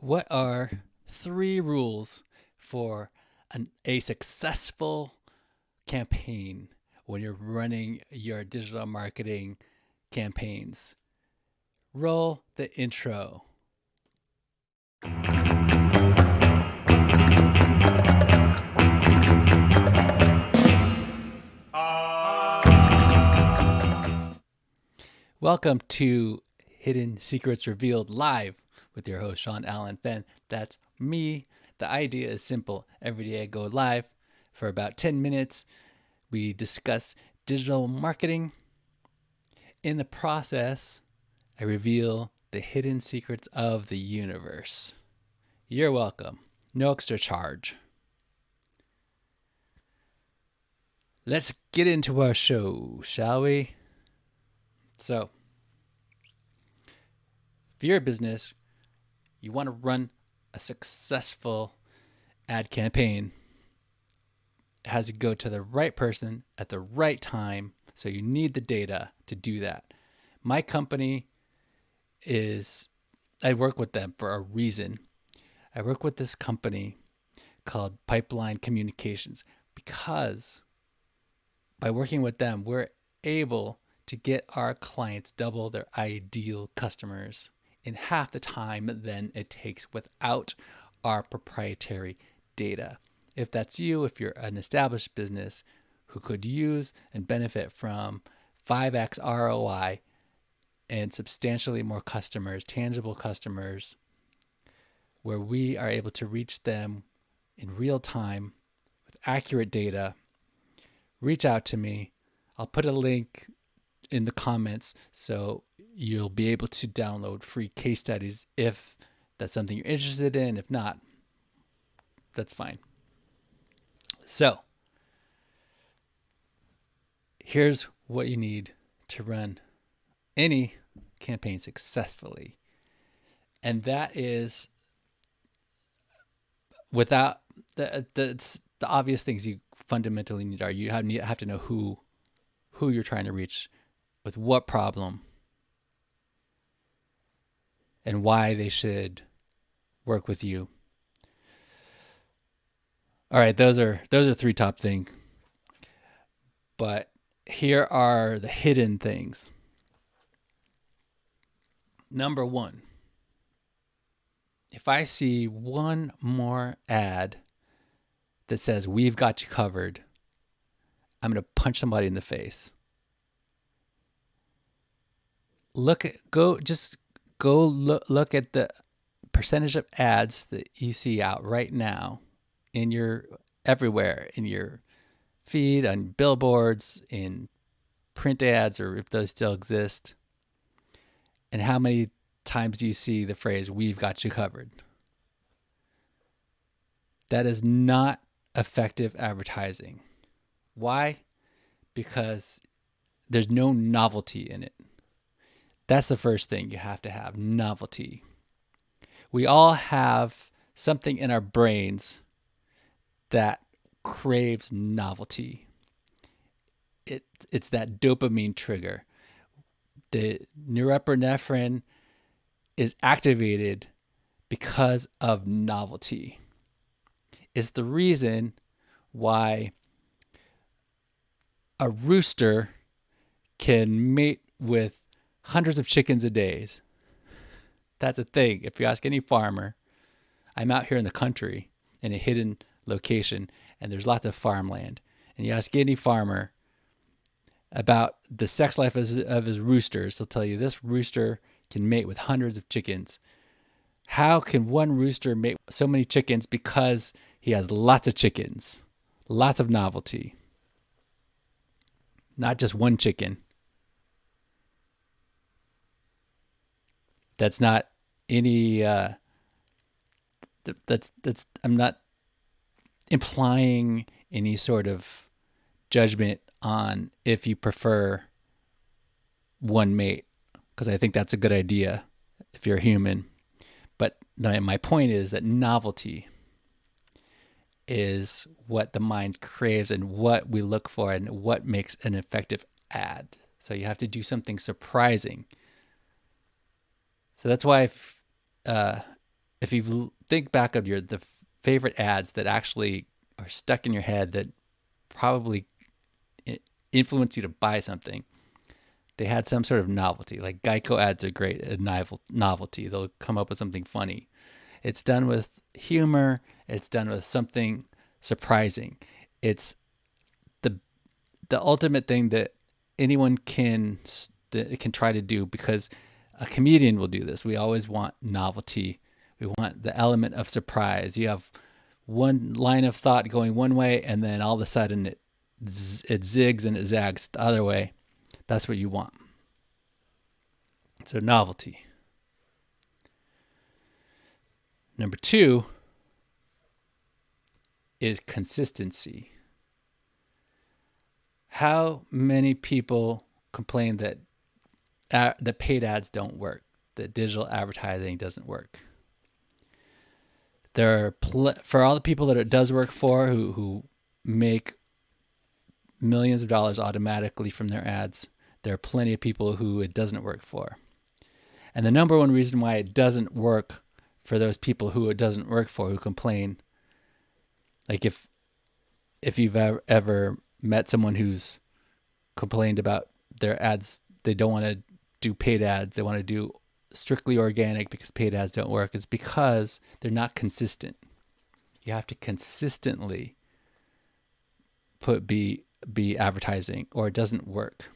What are 3 rules for a successful campaign when you're running your digital marketing campaigns? Roll the intro. Welcome to Hidden Secrets Revealed Live with your host, Sean Allen Fenn. That's me. The idea is simple. Every day I go live for about 10 minutes. We discuss digital marketing. In the process, I reveal the hidden secrets of the universe. You're welcome. No extra charge. Let's get into our show, shall we? So, if you're a business, you want to run a successful ad campaign, it has to go to the right person at the right time. So you need the data to do that. My company I work with them for a reason. I work with this company called Pipeline Communications because by working with them, we're able to get our clients double their ideal customers in half the time than it takes without our proprietary data. If that's you, if you're an established business who could use and benefit from 5x ROI and substantially more customers, tangible customers, where we are able to reach them in real time with accurate data, reach out to me. I'll put a link in the comments so you'll be able to download free case studies if that's something you're interested in. If not, that's fine. So here's what you need to run any campaign successfully. And that is, without the obvious things you fundamentally need are you have to know who you're trying to reach, with what problem, and why they should work with you. All right, those are 3 top things. But here are the hidden things. Number 1, if I see one more ad that says "We've got you covered," I'm going to punch somebody in the face. Look at the percentage of ads that you see out right now everywhere in your feed, on billboards, in print ads, or if those still exist. And how many times do you see the phrase "We've got you covered"? That is not effective advertising. Why? Because there's no novelty in it. That's the first thing you have to have, novelty. We all have something in our brains that craves novelty. It's that dopamine trigger. The norepinephrine is activated because of novelty. It's the reason why a rooster can mate with hundreds of chickens a day. That's a thing. If you ask any farmer, I'm out here in the country in a hidden location, and there's lots of farmland. And you ask any farmer about the sex life of his roosters, they'll tell you this rooster can mate with hundreds of chickens. How can one rooster mate with so many chickens? Because he has lots of chickens, lots of novelty. Not just one chicken. That's not any, I'm not implying any sort of judgment on if you prefer one mate, because I think that's a good idea if you're a human. But my point is that novelty is what the mind craves and what we look for and what makes an effective ad. So you have to do something surprising. So that's why if you think back of the favorite ads that actually are stuck in your head that probably influence you to buy something, they had some sort of novelty. Like Geico ads are great at novelty. They'll come up with something funny. It's done with humor. It's done with something surprising. It's the ultimate thing that anyone can try to do, because a comedian will do this. We always want novelty. We want the element of surprise. You have one line of thought going one way, and then all of a sudden it zigs and it zags the other way. That's what you want. So novelty. Number 2 is consistency. How many people complain that the paid ads don't work, that digital advertising doesn't work? There are for all the people that it does work for, who make millions of dollars automatically from their ads, there are plenty of people who it doesn't work for. And the number one reason why it doesn't work for those people who it doesn't work for, who complain, like if you've ever met someone who's complained about their ads, they don't want to do paid ads, they want to do strictly organic because paid ads don't work, it's because they're not consistent. You have to consistently be advertising, or it doesn't work.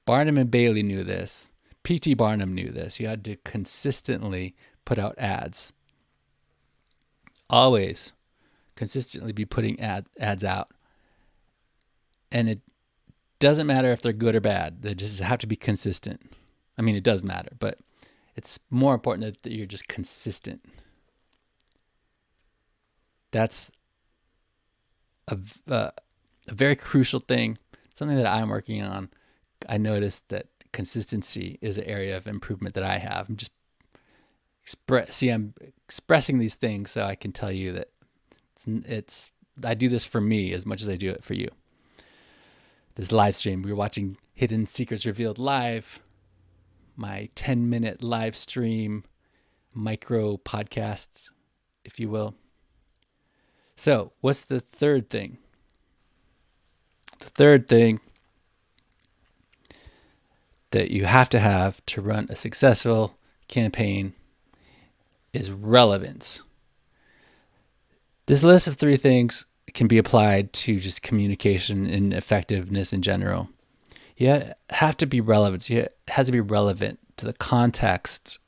Barnum and Bailey knew this. P.T. Barnum knew this. You had to consistently put out ads. Always consistently be putting ads out. And it doesn't matter if they're good or bad. They just have to be consistent. I mean, it does matter, but it's more important that you're just consistent. That's a very crucial thing, something that I'm working on. I noticed that consistency is an area of improvement that I have. I'm just I'm expressing these things so I can tell you that I do this for me as much as I do it for you. This live stream, we were watching Hidden Secrets Revealed live, my 10-minute live stream, micro podcast, if you will. So what's the third thing? The third thing that you have to run a successful campaign is relevance. This list of 3 things can be applied to just communication and effectiveness in general. You have to be relevant. It has to be relevant to the context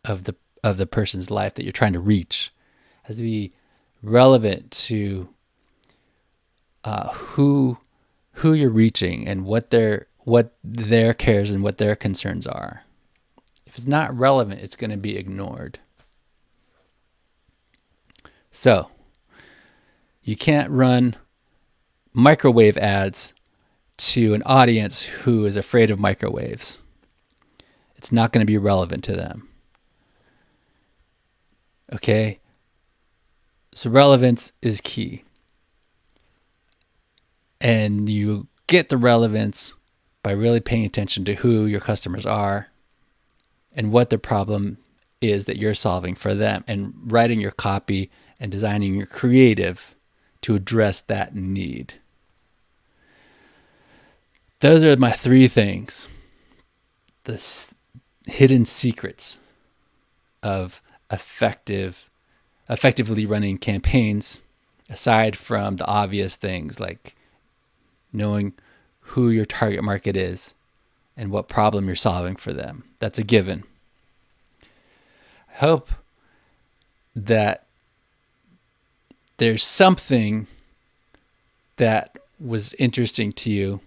of the person's life that you're trying to reach. It has to be relevant to who you're reaching and what their cares and what their concerns are. If it's not relevant, it's going to be ignored. So, you can't run microwave ads to an audience who is afraid of microwaves. It's not going to be relevant to them. Okay? So relevance is key. And you get the relevance by really paying attention to who your customers are and what the problem is that you're solving for them, and writing your copy and designing your creative to address that need. Those are my 3 things. The hidden secrets of effectively running campaigns, aside from the obvious things like knowing who your target market is and what problem you're solving for them. That's a given. I hope that there's something that was interesting to you,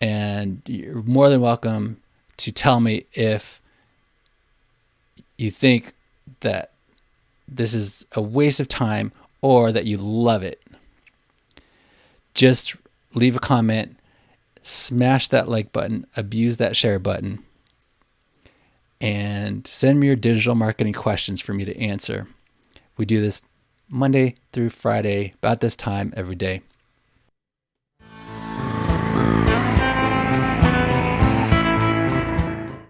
and you're more than welcome to tell me if you think that this is a waste of time or that you love it. Just leave a comment, smash that like button, abuse that share button, and send me your digital marketing questions for me to answer. We do this Monday through Friday, about this time every day.